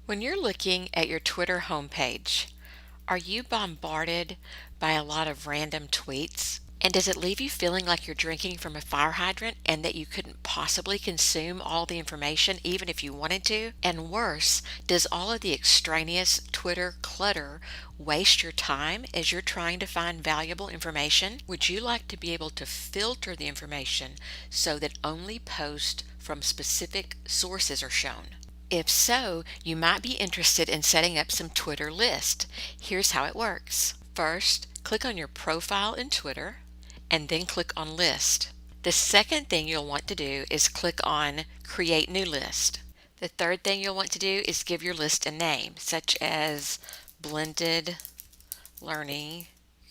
When you're looking at your Twitter homepage, are you bombarded by a lot of random tweets? And does it leave you feeling like you're drinking from a fire hydrant and that you couldn't possibly consume all the information even if you wanted to? And worse, does all of the extraneous Twitter clutter waste your time as you're trying to find valuable information? Would you like to be able to filter the information so that only posts from specific sources are shown? If so, you might be interested in setting up some Twitter lists. Here's how it works. First, click on your profile in Twitter and then click on List. The second thing you'll want to do is click on Create New List. The third thing you'll want to do is give your list a name, such as Blended Learning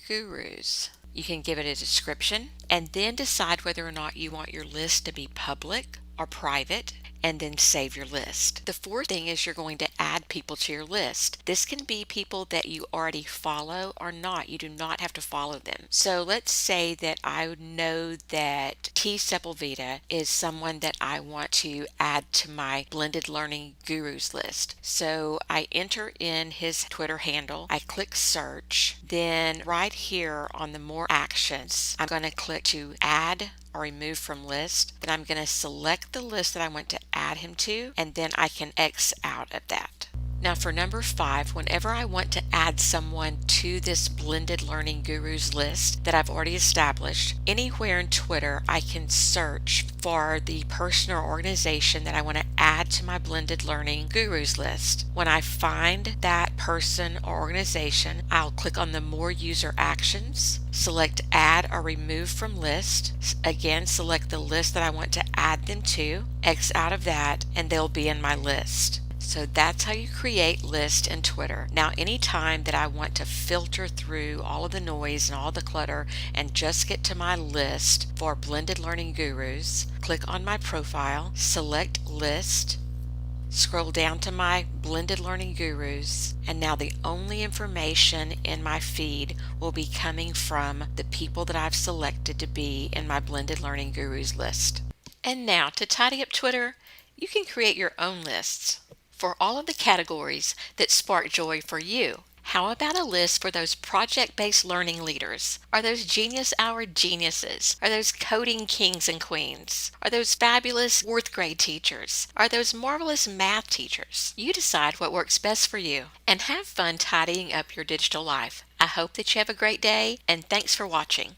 Gurus. You can give it a description and then decide whether or not you want your list to be public or private, and then save your list. The fourth thing is you're going to add people to your list. This can be people that you already follow or not. You do not have to follow them. So let's say that I know that T. Sepulveda is someone that I want to add to my Blended Learning Gurus list. So I enter in his Twitter handle, I click search, then right here on the more actions, I'm going to click to add or remove from list. Then I'm going to select the list that I want to add him to, and then I can X out of that. Now for number 5, whenever I want to add someone to this Blended Learning Gurus list that I've already established, anywhere in Twitter I can search for the person or organization that I want to add to my Blended Learning Gurus list. When I find that person or organization, I'll click on the More User Actions, select Add or Remove from List. Again, select the list that I want to add them to, X out of that, and they'll be in my list. So that's how you create lists in Twitter. Now, anytime that I want to filter through all of the noise and all the clutter and just get to my list for Blended Learning Gurus, click on my profile, select List, scroll down to my Blended Learning Gurus, and now the only information in my feed will be coming from the people that I've selected to be in my Blended Learning Gurus list. And now, to tidy up Twitter, you can create your own lists for all of the categories that spark joy for you. How about a list for those project-based learning leaders? Or those Genius Hour geniuses? Or those coding kings and queens? Or those fabulous 4th grade teachers? Or those marvelous math teachers? You decide what works best for you. And have fun tidying up your digital life. I hope that you have a great day, and thanks for watching.